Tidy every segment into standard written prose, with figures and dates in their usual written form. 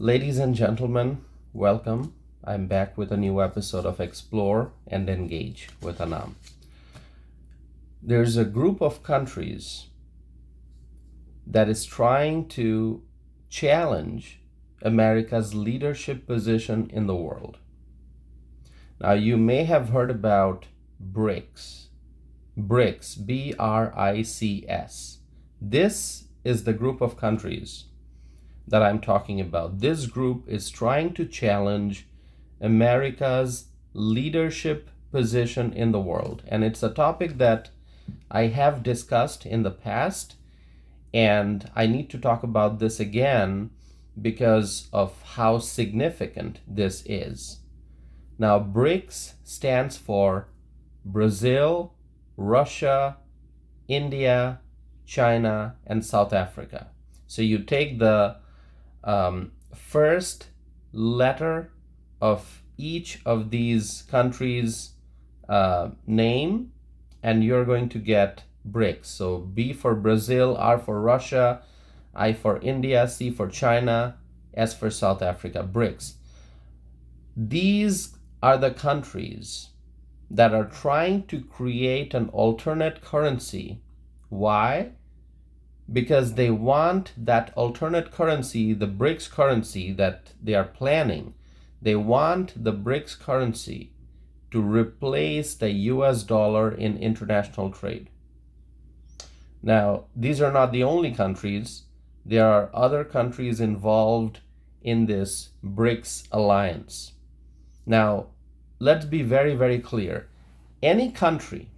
Ladies and gentlemen, welcome. I'm back with a new episode of Explore and Engage with Anam. There's a group of countries that is trying to challenge America's leadership position in the world. Now, you may have heard about BRICS. BRICS, B-R-I-C-S. This is the group of countries that I'm talking about. This group is trying to challenge America's leadership position in the world. And it's a topic that I have discussed in the past, and I need to talk about this again because of how significant this is. Now, BRICS stands for Brazil, Russia, India, China, and South Africa. So you take the first letter of each of these countries' name, and you're going to get BRICS. So B for Brazil, R for Russia, I for India, C for China, S for South Africa, BRICS. These are the countries that are trying to create an alternate currency. Why? Because they want that alternate currency, the BRICS currency that they are planning. They want the BRICS currency to replace the US dollar in international trade. Now, these are not the only countries. There are other countries involved in this BRICS alliance. Now, let's be very, very clear. Any country,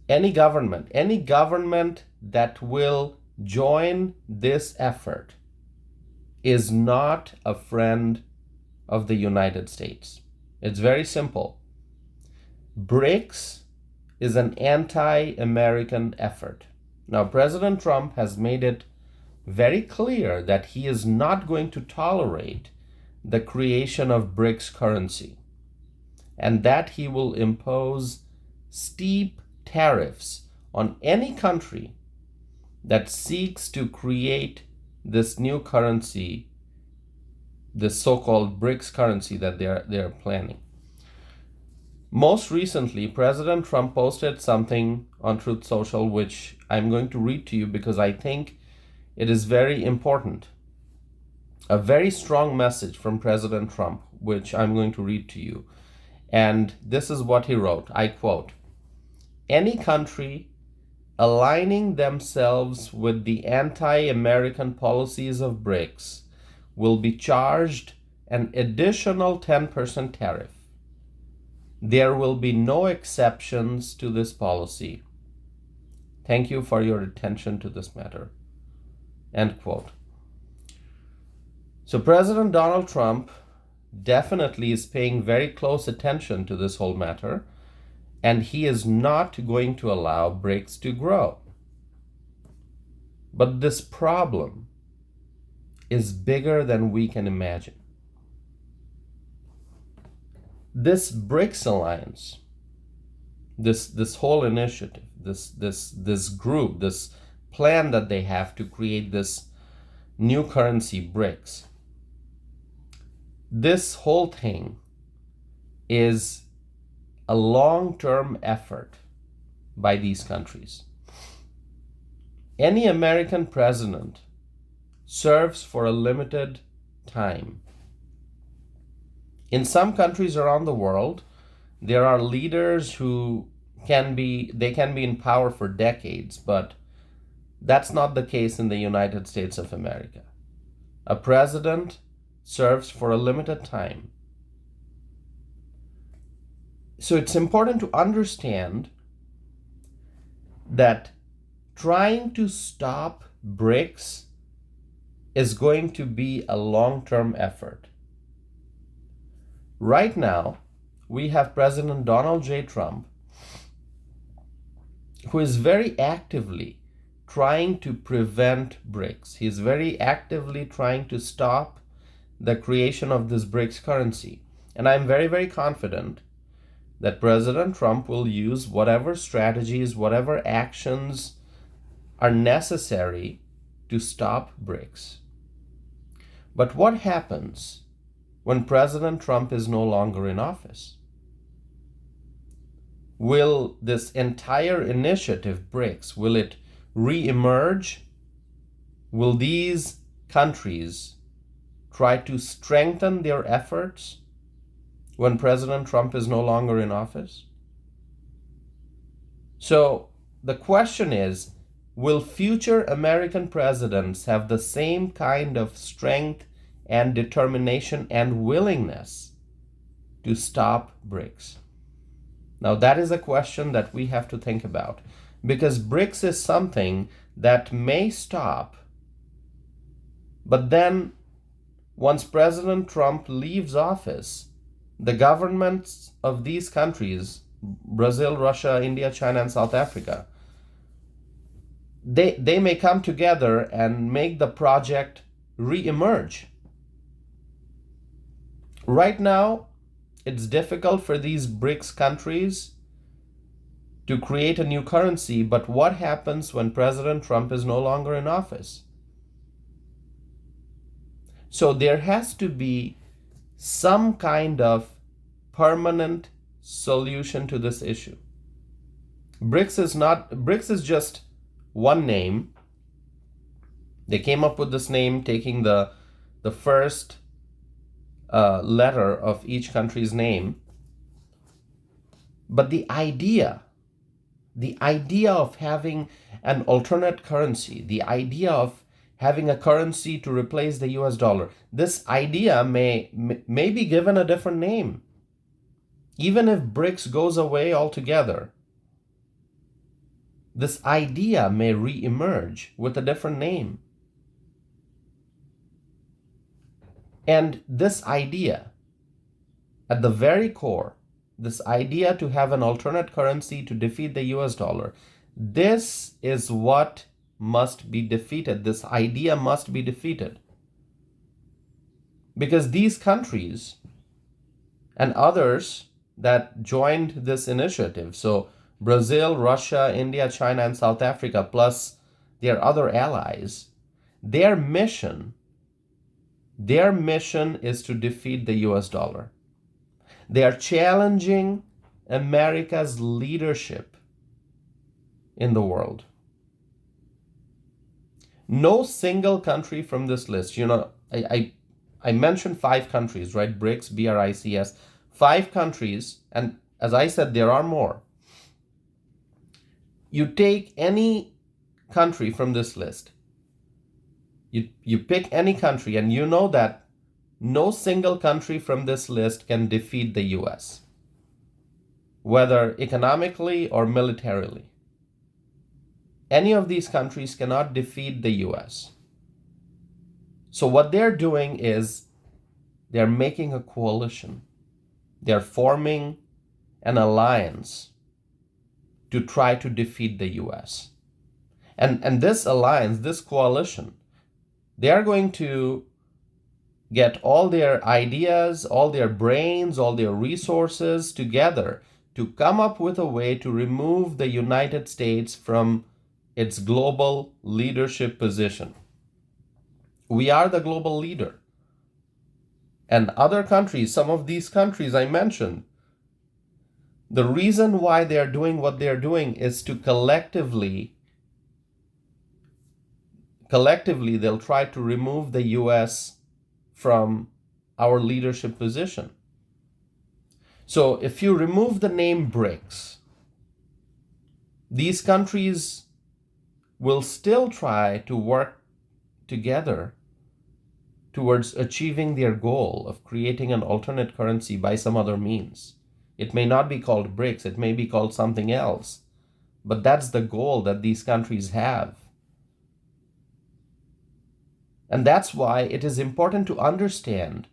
any government that will join this effort is not a friend of the United States. It's very simple. BRICS is an anti-American effort. Now, President Trump has made it very clear that he is not going to tolerate the creation of BRICS currency, and that he will impose steep tariffs on any country that seeks to create this new currency, the so-called BRICS currency that they're planning. Most recently, President Trump posted something on Truth Social, which I'm going to read to you because I think it is very important. A very strong message from President Trump, which I'm going to read to you. And this is what he wrote. I quote, "Any country aligning themselves with the anti-American policies of BRICS will be charged an additional 10% tariff. There will be no exceptions to this policy. Thank you for your attention to this matter." End quote. So President Donald Trump definitely is paying very close attention to this whole matter, and he is not going to allow BRICS to grow. But this problem is bigger than we can imagine. This BRICS alliance, this whole initiative, this group, this plan that they have to create this new currency, BRICS, this whole thing is a long-term effort by these countries. Any American president serves for a limited time. In some countries around the world, there are leaders who can be in power for decades, but that's not the case in the United States of America. A president serves for a limited time. So it's important to understand that trying to stop BRICS is going to be a long-term effort. Right now, we have President Donald J. Trump, who is very actively trying to prevent BRICS. He's very actively trying to stop the creation of this BRICS currency. And I'm very, very confident that President Trump will use whatever strategies, whatever actions are necessary to stop BRICS. But what happens when President Trump is no longer in office? Will this entire initiative, BRICS, will it re-emerge? Will these countries try to strengthen their efforts when President Trump is no longer in office? So the question is, will future American presidents have the same kind of strength and determination and willingness to stop BRICS? Now, that is a question that we have to think about, because BRICS is something that may stop, but then once President Trump leaves office, the governments of these countries, Brazil, Russia, India, China, and South Africa, they may come together and make the project re-emerge. Right now, it's difficult for these BRICS countries to create a new currency, but what happens when President Trump is no longer in office? So there has to be some kind of permanent solution to this issue. BRICS is just one name. They came up with this name taking the first letter of each country's name. But the idea of having an alternate currency, the idea of having a currency to replace the US dollar, this idea may be given a different name. Even if BRICS goes away altogether, this idea may re-emerge with a different name. And this idea, at the very core, this idea to have an alternate currency to defeat the US dollar, this is what must be defeated. This idea must be defeated. Because these countries and others that joined this initiative, so Brazil, Russia, India, China, and South Africa, plus their other allies, their mission is to defeat the US dollar. They are challenging America's leadership in the world. No single country from this list, I mentioned 5 countries, right? BRICS, BRICS, 5 countries, and as I said, there are more. You take any country from this list, you pick any country, and you know that no single country from this list can defeat the US, whether economically or militarily. Any of these countries cannot defeat the US. So what they're doing is they're making a coalition. They're forming an alliance to try to defeat the US. And this alliance, this coalition, they are going to get all their ideas, all their brains, all their resources together to come up with a way to remove the United States from its global leadership position. We are the global leader. And other countries, some of these countries I mentioned, the reason why they are doing what they are doing is to collectively they'll try to remove the US from our leadership position. So if you remove the name BRICS, these countries will still try to work together towards achieving their goal of creating an alternate currency by some other means. It may not be called BRICS, it may be called something else, but that's the goal that these countries have. And that's why it is important to understand.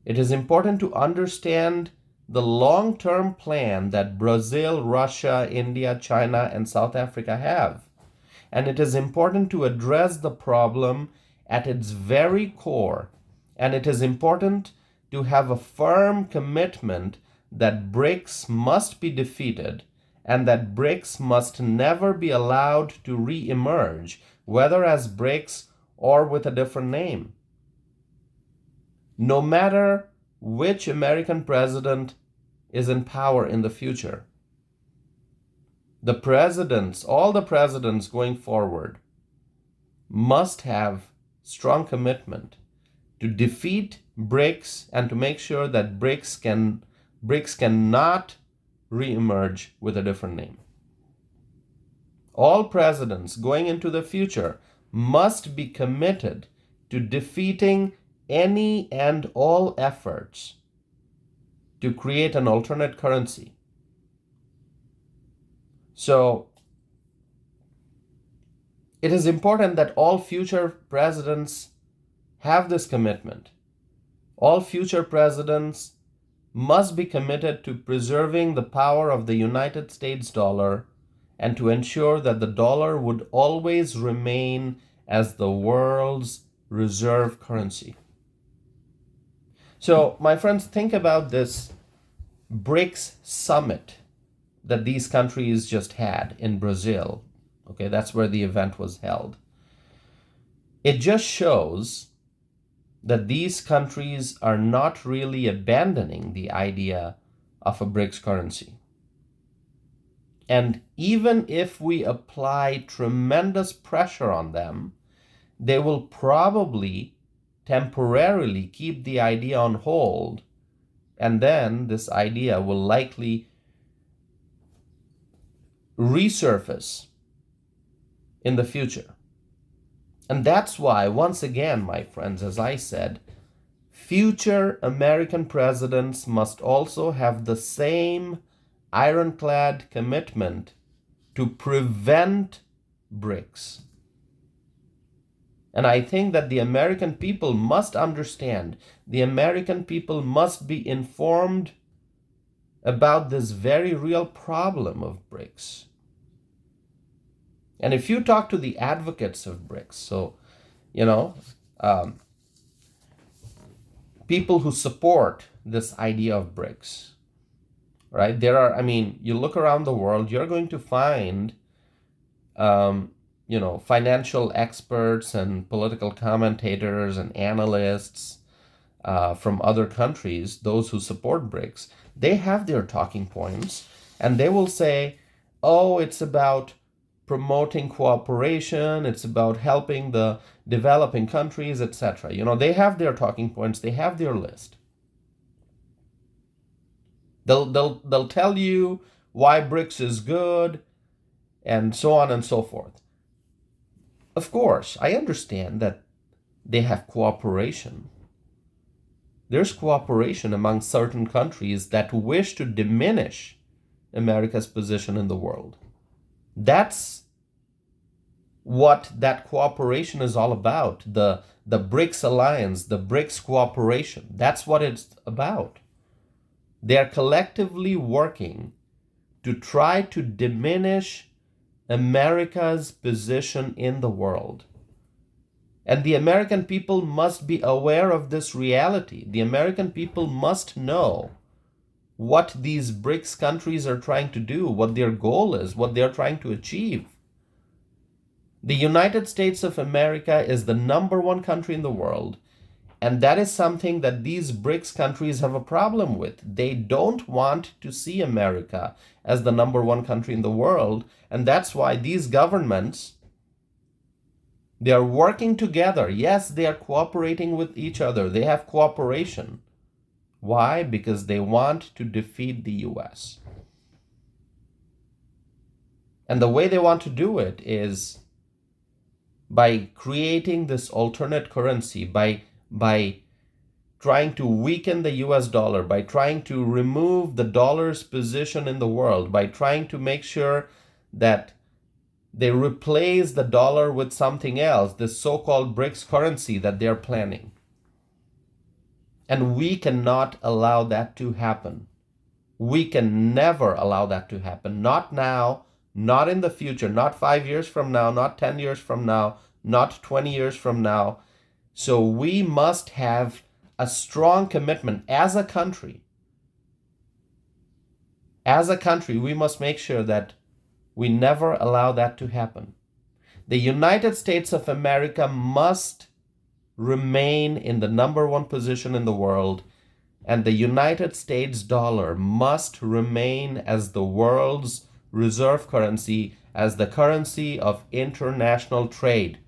It is important to understand the long-term plan that Brazil, Russia, India, China, and South Africa have. And it is important to address the problem at its very core. And it is important to have a firm commitment that BRICS must be defeated and that BRICS must never be allowed to re-emerge, whether as BRICS or with a different name. No matter which American president is in power in the future, all the presidents going forward must have strong commitment to defeat BRICS and to make sure that BRICS cannot reemerge with a different name. All presidents going into the future must be committed to defeating any and all efforts to create an alternate currency. So it is important that all future presidents have this commitment. All future presidents must be committed to preserving the power of the United States dollar and to ensure that the dollar would always remain as the world's reserve currency. So, my friends, think about this BRICS summit that these countries just had in Brazil. Okay, that's where the event was held. It just shows that these countries are not really abandoning the idea of a BRICS currency. And even if we apply tremendous pressure on them, they will probably temporarily keep the idea on hold, and then this idea will likely resurface in the future. And that's why, once again, my friends, as I said, future American presidents must also have the same ironclad commitment to prevent BRICS. And I think that the American people must understand, the American people must be informed about this very real problem of BRICS. And if you talk to the advocates of BRICS, so, people who support this idea of BRICS, right? You look around the world, you're going to find, financial experts and political commentators and analysts from other countries, those who support BRICS, they have their talking points, and they will say, oh, it's about promoting cooperation, it's about helping the developing countries, etc. They have their talking points, they have their list. They'll tell you why BRICS is good, and so on and so forth. Of course, I understand that they have cooperation. There's cooperation among certain countries that wish to diminish America's position in the world. That's what that cooperation is all about. The BRICS alliance, the BRICS cooperation, that's what it's about. They're collectively working to try to diminish America's position in the world. And the American people must be aware of this reality. The American people must know what these BRICS countries are trying to do, what their goal is, what they're trying to achieve. The United States of America is the number one country in the world, and that is something that these BRICS countries have a problem with. They don't want to see America as the number one country in the world, and that's why these governments, they are working together. Yes, they are cooperating with each other. They have cooperation. Why? Because they want to defeat the US. And the way they want to do it is by creating this alternate currency, by trying to weaken the US dollar, by trying to remove the dollar's position in the world, by trying to make sure that they replace the dollar with something else, this so-called BRICS currency that they're planning. And we cannot allow that to happen. We can never allow that to happen. Not now, not in the future, not 5 years from now, not 10 years from now, not 20 years from now. So we must have a strong commitment as a country. As a country, we must make sure that we never allow that to happen. The United States of America must remain in the number one position in the world, and the United States dollar must remain as the world's reserve currency, as the currency of international trade.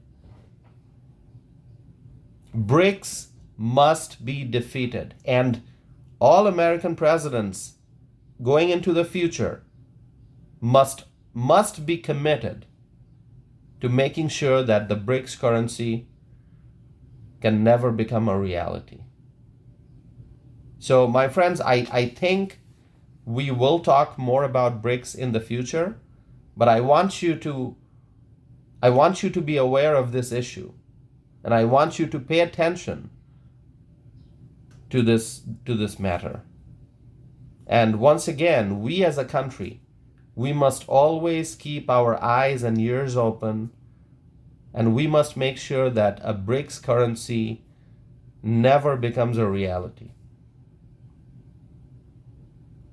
BRICS must be defeated, and all American presidents going into the future must be committed to making sure that the BRICS currency can never become a reality. So, my friends, I think we will talk more about BRICS in the future, but I want you to be aware of this issue, and I want you to pay attention to this matter. And once again, we as a country, we must always keep our eyes and ears open, and we must make sure that a BRICS currency never becomes a reality.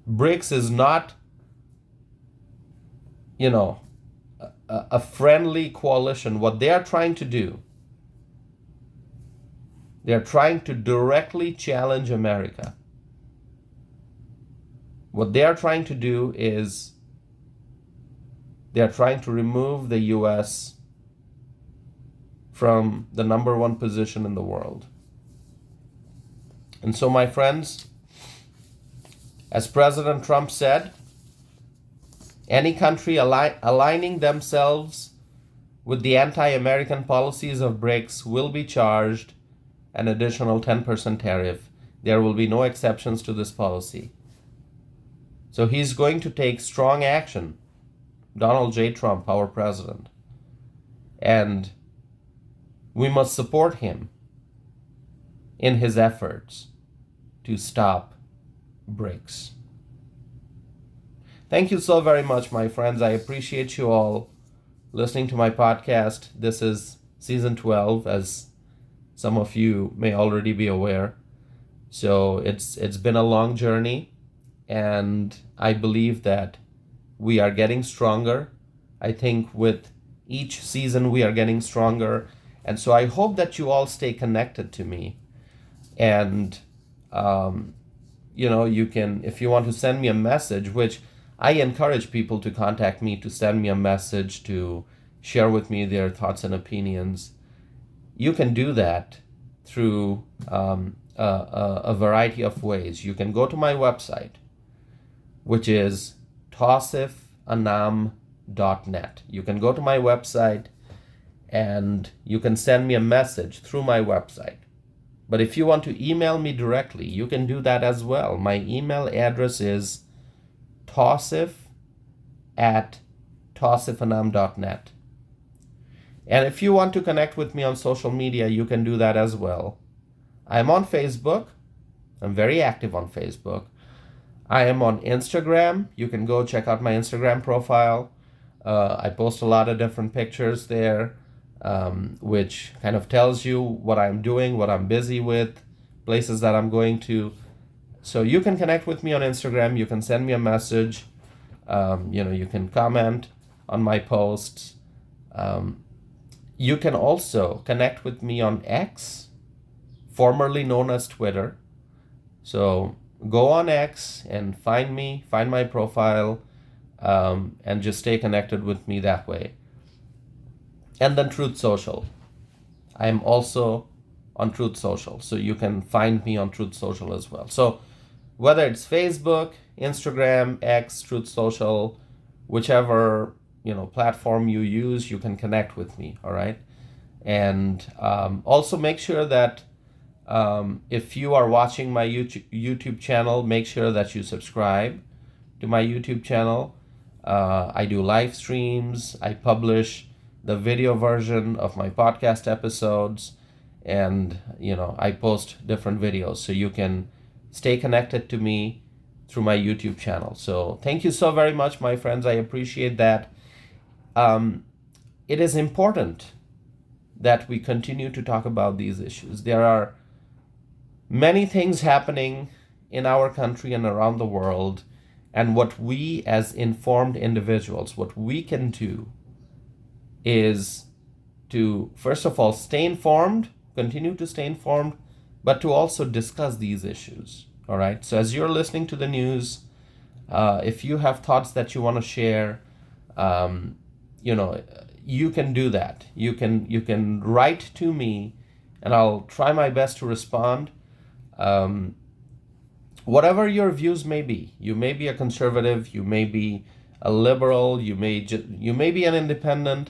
BRICS is not, a friendly coalition. What they are trying to do, they are trying to directly challenge America. What they are trying to do is they are trying to remove the US from the number one position in the world. And so, my friends, as President Trump said, any country aligning themselves with the anti-American policies of BRICS will be charged an additional 10% tariff. There will be no exceptions to this policy. So he's going to take strong action, Donald J. Trump, our president. And we must support him in his efforts to stop BRICS. Thank you so very much, my friends. I appreciate you all listening to my podcast. This is season 12, as some of you may already be aware. So it's been a long journey, and I believe that we are getting stronger. I think with each season we are getting stronger. And so I hope that you all stay connected to me. And, you can, if you want to send me a message, which I encourage people to contact me, to send me a message, to share with me their thoughts and opinions. You can do that through a variety of ways. You can go to my website, which is tausifanam.net. You can go to my website and you can send me a message through my website. But if you want to email me directly, you can do that as well. My email address is tausif@tausifanam.net. And if you want to connect with me on social media, you can do that as well. I'm on Facebook. I'm very active on Facebook. I am on Instagram. You can go check out my Instagram profile. I post a lot of different pictures there, which kind of tells you what I'm doing, what I'm busy with, places that I'm going to. So you can connect with me on Instagram. You can send me a message. You can comment on my posts. You can also connect with me on X, formerly known as Twitter. So go on X and find me, find my profile, and just stay connected with me that way. And then Truth Social. I am also on Truth Social, so you can find me on Truth Social as well. So whether it's Facebook, Instagram, X, Truth Social, whichever platform you use, you can connect with me. All right, and also make sure that if you are watching my YouTube channel, make sure that you subscribe to my YouTube channel. I do live streams. I publish the video version of my podcast episodes, and I post different videos, so you can stay connected to me through my YouTube channel. So thank you so very much, my friends. I appreciate that. It is important that we continue to talk about these issues. There are many things happening in our country and around the world, and what we as informed individuals, what we can do is to, first of all, stay informed, continue to stay informed, but to also discuss these issues. All right. So as you're listening to the news, if you have thoughts that you want to share, um, you can do that. You can write to me, and I'll try my best to respond. Um, Whatever your views may be, you may be a conservative, you may be a liberal, you may be an independent.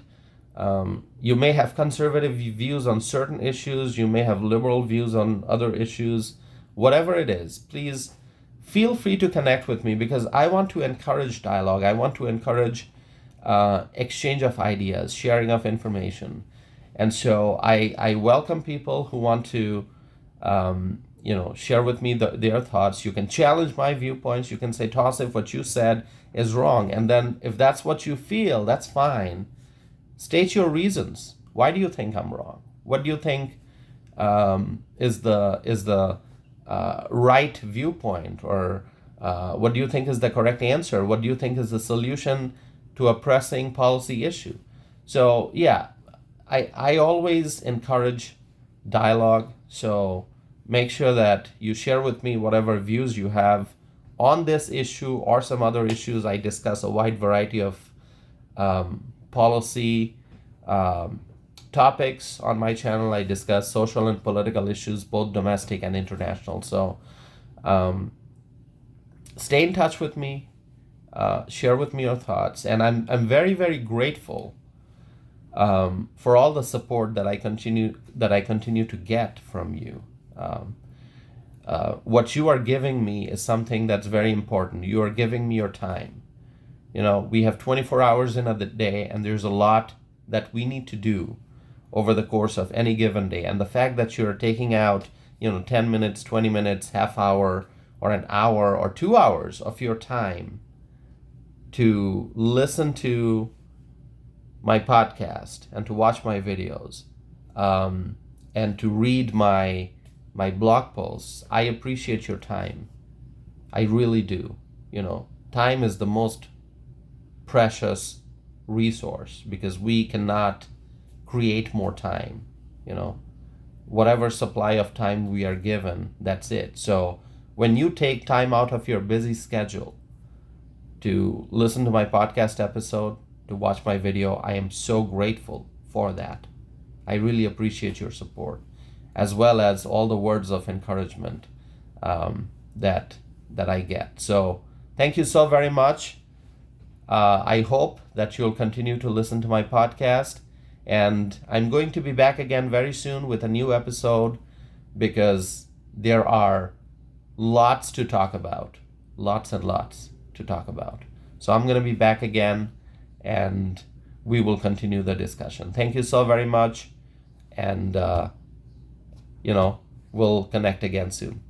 You may have conservative views on certain issues, you may have liberal views on other issues. Whatever it is, please feel free to connect with me, because I want to encourage dialogue. I want to encourage exchange of ideas, sharing of information. And so I welcome people who want to share with me their thoughts. You can challenge my viewpoints. You can say, Tausif, what you said is wrong. And then if that's what you feel, that's fine. State your reasons. Why do you think I'm wrong? What do you think is the right viewpoint? Or what do you think is the correct answer? What do you think is the solution to a pressing policy issue? So yeah, I always encourage dialogue. So make sure that you share with me whatever views you have on this issue or some other issues. I discuss a wide variety of policy topics on my channel. I discuss social and political issues, both domestic and international. So stay in touch with me, share with me your thoughts, and I'm very, very grateful for all the support that I continue to get from you. What you are giving me is something that's very important. You are giving me your time. We have 24 hours in a day, and there's a lot that we need to do over the course of any given day. And the fact that you're taking out, 10 minutes, 20 minutes, half hour, or an hour, or 2 hours of your time to listen to my podcast and to watch my videos, and to read my blog posts. I appreciate your time. I really do. Time is the most precious resource, because we cannot create more time. Whatever supply of time we are given, that's it. So when you take time out of your busy schedule to listen to my podcast episode, to watch my video, I am so grateful for that. I really appreciate your support, as well as all the words of encouragement that I get. So thank you so very much. I hope that you'll continue to listen to my podcast, and I'm going to be back again very soon with a new episode, because there are lots to talk about, lots and lots to talk about. So I'm going to be back again, and we will continue the discussion. Thank you so very much, and we'll connect again soon.